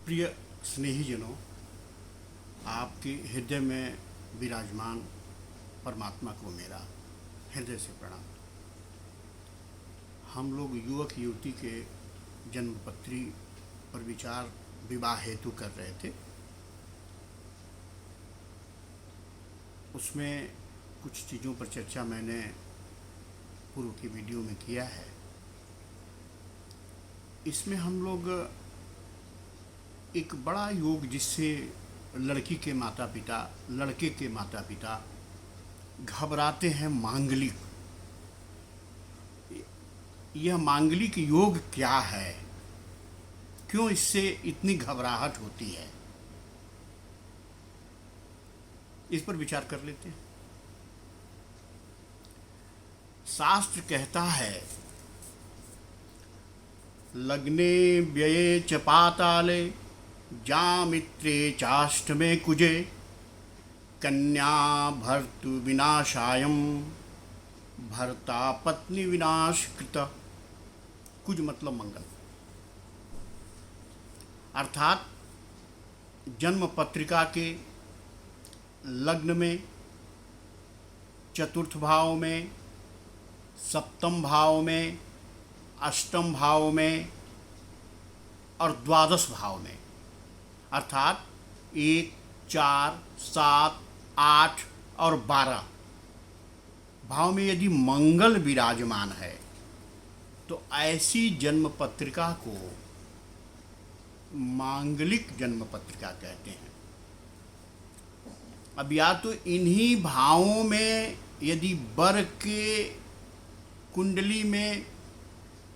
प्रिय स्नेहीजनों, आपके हृदय में विराजमान परमात्मा को मेरा हृदय से प्रणाम। हम लोग युवक युवती के जन्मपत्री पर विचार विवाह हेतु कर रहे थे। उसमें कुछ चीज़ों पर चर्चा मैंने पूर्व की वीडियो में किया है। इसमें हम लोग एक बड़ा योग जिससे लड़के के माता पिता घबराते हैं, मांगलिक। यह मांगलिक योग क्या है, क्यों इससे इतनी घबराहट होती है, इस पर विचार कर लेते हैं। शास्त्र कहता है, लग्ने व्यये च पाताले जामित्रे चाष्टमे कुजे कन्या भर्तु विनाशायम भर्ता पत्नी विनाश कृत। कुज मतलब मंगल, अर्थात जन्म पत्रिका के लग्न में, चतुर्थ भाव में, सप्तम भाव में, अष्टम भाव में और द्वादश भाव में, अर्थात 1, 4, 7, 8 और 12 भाव में यदि मंगल विराजमान है तो ऐसी जन्म पत्रिका को मांगलिक जन्म पत्रिका कहते हैं। अब या तो इन्हीं भावों में यदि वर के कुंडली में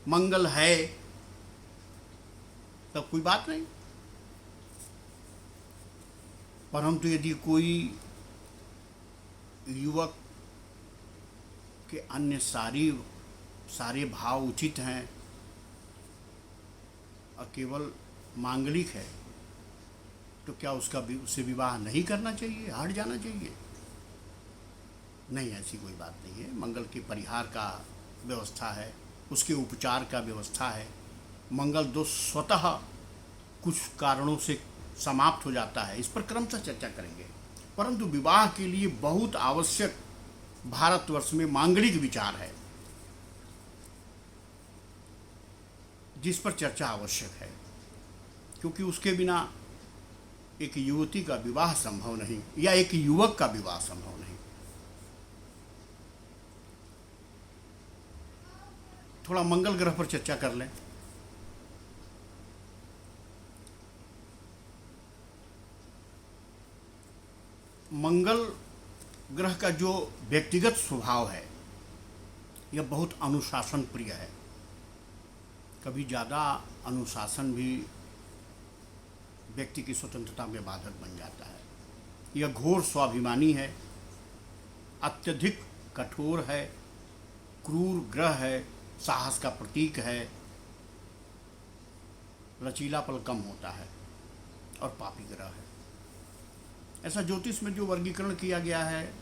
मंगल है तब कोई बात नहीं, परंतु यदि कोई युवक के अन्य सारे भाव उचित हैं और केवल मांगलिक है तो क्या उससे विवाह नहीं करना चाहिए, हट जाना चाहिए? नहीं, ऐसी कोई बात नहीं है। मंगल के परिहार का व्यवस्था है, उसके उपचार का व्यवस्था है। मंगल दोष स्वतः कुछ कारणों से समाप्त हो जाता है, इस पर क्रमशः चर्चा करेंगे। परंतु विवाह के लिए बहुत आवश्यक भारतवर्ष में मांगलिक विचार है, जिस पर चर्चा आवश्यक है, क्योंकि उसके बिना एक युवती का विवाह संभव नहीं या एक युवक का विवाह संभव नहीं। थोड़ा मंगल ग्रह पर चर्चा कर लें। मंगल ग्रह का जो व्यक्तिगत स्वभाव है यह बहुत अनुशासन प्रिय है। कभी ज़्यादा अनुशासन भी व्यक्ति की स्वतंत्रता में बाधक बन जाता है। यह घोर स्वाभिमानी है, अत्यधिक कठोर है, क्रूर ग्रह है, साहस का प्रतीक है, लचीलापन कम होता है और पापी ग्रह है। ऐसा ज्योतिष में जो वर्गीकरण किया गया है,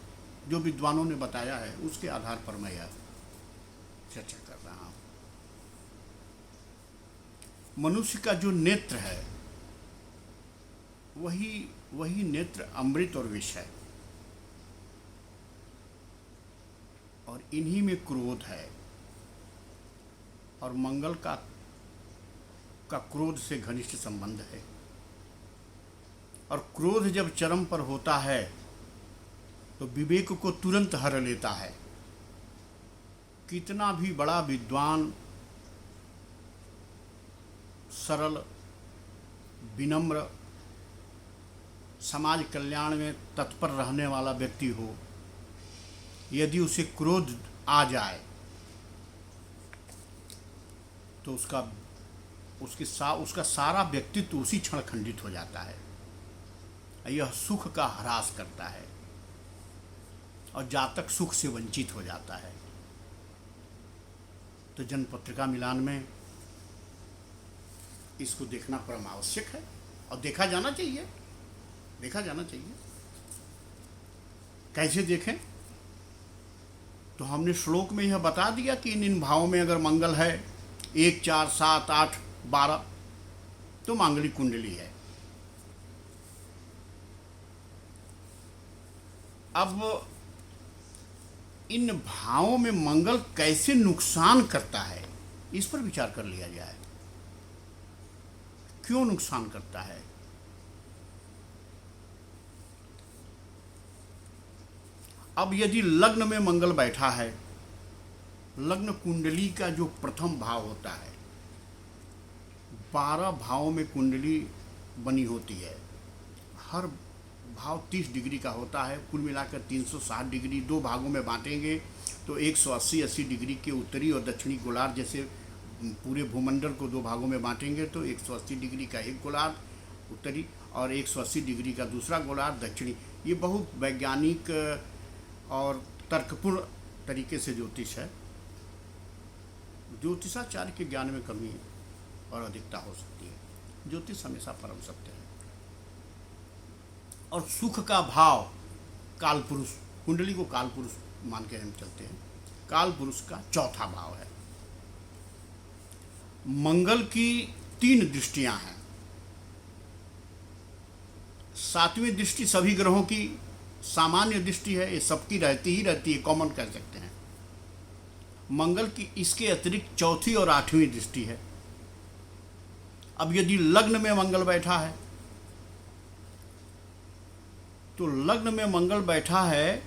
जो विद्वानों ने बताया है, उसके आधार पर मैं यह चर्चा कर रहा हूँ। मनुष्य का जो नेत्र है वही नेत्र अमृत और विष है, और इन्हीं में क्रोध है, और मंगल का क्रोध से घनिष्ठ संबंध है। और क्रोध जब चरम पर होता है तो विवेक को तुरंत हर लेता है। कितना भी बड़ा विद्वान, सरल, विनम्र, समाज कल्याण में तत्पर रहने वाला व्यक्ति हो, यदि उसे क्रोध आ जाए तो उसका सारा व्यक्तित्व उसी क्षण खंडित हो जाता है। यह सुख का ह्रास करता है और जातक सुख से वंचित हो जाता है। तो जन्म पत्रिका मिलान में इसको देखना परम आवश्यक है और देखा जाना चाहिए। कैसे देखें? तो हमने श्लोक में यह बता दिया कि इन भावों में अगर मंगल है, 1, 4, 7, 8, 12, तो मांगलिक कुंडली है। अब इन भावों में मंगल कैसे नुकसान करता है, इस पर विचार कर लिया जाए। क्यों नुकसान करता है? अब यदि लग्न में मंगल बैठा है, लग्न कुंडली का जो प्रथम भाव होता है, 12 भावों में कुंडली बनी होती है, हर भाव 30 डिग्री का होता है, कुल मिलाकर 360 डिग्री। दो भागों में बांटेंगे तो 180 डिग्री के उत्तरी और दक्षिणी गोलार्ध, जैसे पूरे भूमंडल को दो भागों में बांटेंगे तो 180 डिग्री का एक गोलार्ध उत्तरी और 180 डिग्री का दूसरा गोलार्ध दक्षिणी। ये बहुत वैज्ञानिक और तर्कपूर्ण तरीके से ज्योतिष है। ज्योतिषाचार्य के ज्ञान में कमी और अधिकता हो सकती है। ज्योतिष हमेशा परम सत्य है। और सुख का भाव काल पुरुष, कुंडली को काल पुरुष मान के हम चलते हैं, काल पुरुष का चौथा भाव है। मंगल की 3 दृष्टियां हैं। 7वीं दृष्टि सभी ग्रहों की सामान्य दृष्टि है, ये सबकी रहती ही रहती है, कॉमन कह सकते हैं। मंगल की इसके अतिरिक्त चौथी और 8वीं दृष्टि है। अब यदि लग्न में मंगल बैठा है, तो लग्न में मंगल बैठा है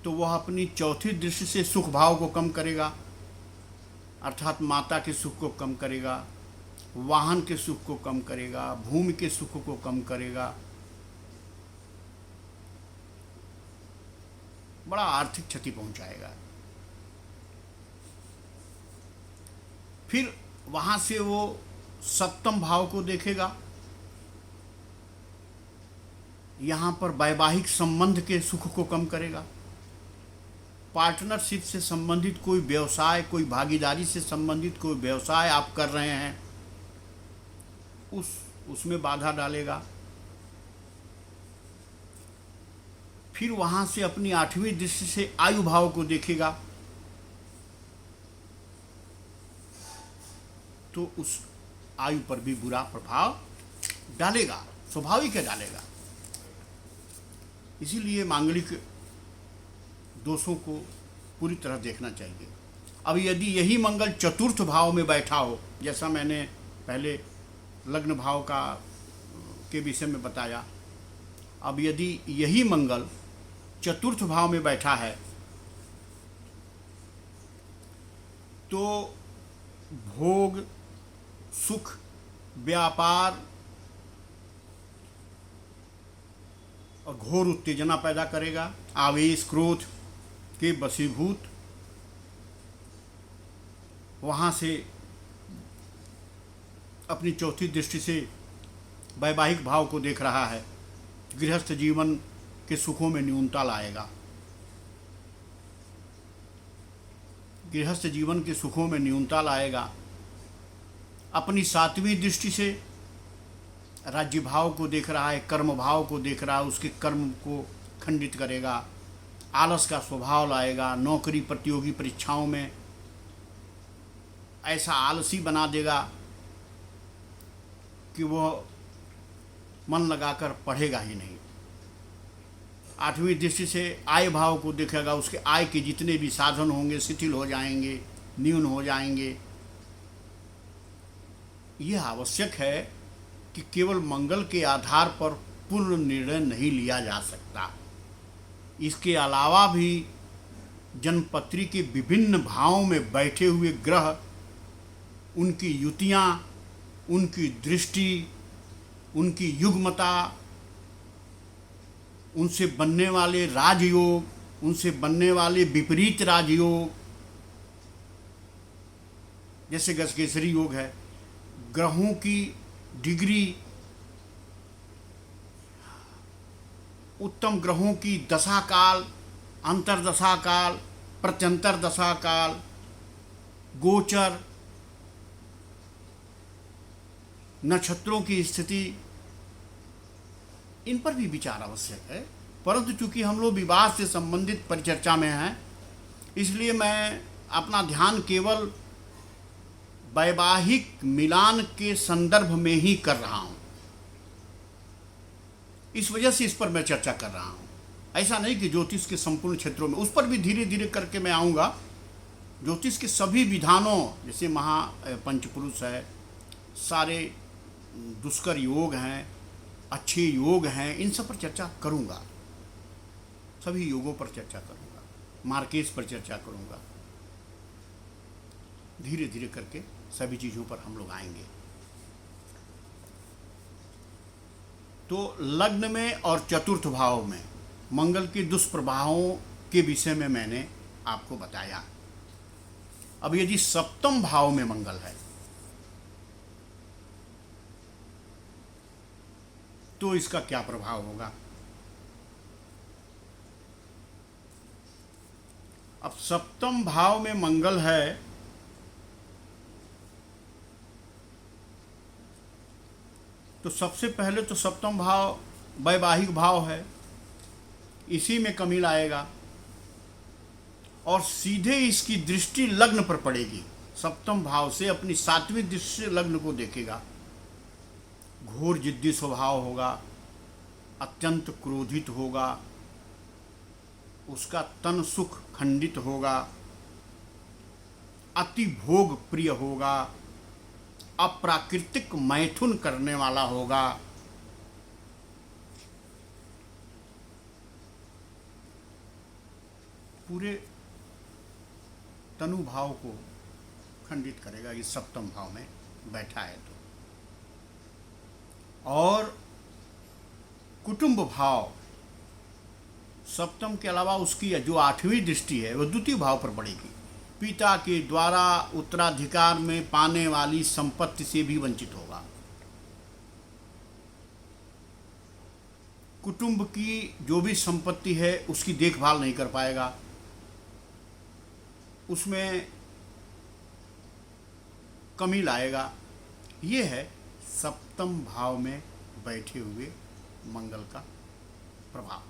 तो वह अपनी चौथी दृष्टि से सुख भाव को कम करेगा, अर्थात माता के सुख को कम करेगा, वाहन के सुख को कम करेगा, भूमि के सुख को कम करेगा, बड़ा आर्थिक क्षति पहुंचाएगा। फिर वहां से वो 7म भाव को देखेगा, यहां पर वैवाहिक संबंध के सुख को कम करेगा, पार्टनरशिप से संबंधित कोई व्यवसाय, कोई भागीदारी से संबंधित कोई व्यवसाय आप कर रहे हैं, उसमें बाधा डालेगा। फिर वहां से अपनी 8वीं दृष्टि से आयु भाव को देखेगा, तो उस आयु पर भी बुरा प्रभाव डालेगा, स्वाभाविक है डालेगा। इसीलिए मांगलिक दोषों को पूरी तरह देखना चाहिए। अब यदि यही मंगल 4th भाव में बैठा हो, जैसा मैंने पहले लग्न भाव का के विषय में बताया, अब यदि यही मंगल 4th भाव में बैठा है तो भोग, सुख, व्यापार और घोर उत्तेजना पैदा करेगा, आवेश, क्रोध के वशीभूत। वहाँ से अपनी चौथी दृष्टि से वैवाहिक भाव को देख रहा है, गृहस्थ जीवन के सुखों में न्यूनता लाएगा, गृहस्थ जीवन के सुखों में न्यूनता लाएगा। अपनी 7वीं दृष्टि से राज्य भाव को देख रहा है, कर्म भाव को देख रहा है, उसके कर्म को खंडित करेगा, आलस का स्वभाव लाएगा, नौकरी प्रतियोगी परीक्षाओं में ऐसा आलसी बना देगा कि वह मन लगाकर पढ़ेगा ही नहीं। 8वीं दृष्टि से आय भाव को देखेगा, उसके आय के जितने भी साधन होंगे शिथिल हो जाएंगे, न्यून हो जाएंगे। यह आवश्यक है कि केवल मंगल के आधार पर पूर्ण निर्णय नहीं लिया जा सकता। इसके अलावा भी जन्मपत्री के विभिन्न भावों में बैठे हुए ग्रह, उनकी युतियाँ, उनकी दृष्टि, उनकी युग्मता, उनसे बनने वाले राजयोग, उनसे बनने वाले विपरीत राजयोग, जैसे गजकेसरी योग है, ग्रहों की डिग्री, उत्तम ग्रहों की दशा काल, अंतर्दशा काल, प्रत्यंतर दशा काल, गोचर, नक्षत्रों की स्थिति, इन पर भी विचार आवश्यक है। परंतु चूंकि हम लोग विवाह से संबंधित परिचर्चा में हैं, इसलिए मैं अपना ध्यान केवल वैवाहिक मिलान के संदर्भ में ही कर रहा हूं। इस वजह से इस पर मैं चर्चा कर रहा हूं। ऐसा नहीं कि ज्योतिष के संपूर्ण क्षेत्रों में, उस पर भी धीरे धीरे करके मैं आऊँगा। ज्योतिष के सभी विधानों, जैसे पंचपुरुष है, सारे दुष्कर योग हैं, अच्छे योग हैं, इन सब पर चर्चा करूँगा। सभी योगों पर चर्चा करूँगा, मार्केस पर चर्चा करूँगा। धीरे धीरे करके सभी चीज़ों पर हम लोग आएंगे। तो लग्न में और चतुर्थ भाव में मंगल के दुष्प्रभावों के विषय में मैंने आपको बताया। अब यदि सप्तम भाव में मंगल है तो इसका क्या प्रभाव होगा। अब सप्तम भाव में मंगल है तो सबसे पहले तो सप्तम भाव वैवाहिक भाव है, इसी में कमी लाएगा और सीधे इसकी दृष्टि लग्न पर पड़ेगी। सप्तम भाव से अपनी सात्विक दृष्टि से लग्न को देखेगा। घोर जिद्दी स्वभाव होगा, अत्यंत क्रोधित होगा, उसका तन सुख खंडित होगा, अति भोग प्रिय होगा, अप्राकृतिक मैथुन करने वाला होगा, पूरे तनु भाव को खंडित करेगा। इस सप्तम भाव में बैठा है तो। और कुटुंब भाव सप्तम के अलावा उसकी जो आठवीं दृष्टि है वह द्वितीय भाव पर पड़ेगी। पिता के द्वारा उत्तराधिकार में पाने वाली संपत्ति से भी वंचित होगा। कुटुंब की जो भी संपत्ति है उसकी देखभाल नहीं कर पाएगा, उसमें कमी लाएगा। ये है सप्तम भाव में बैठे हुए मंगल का प्रभाव।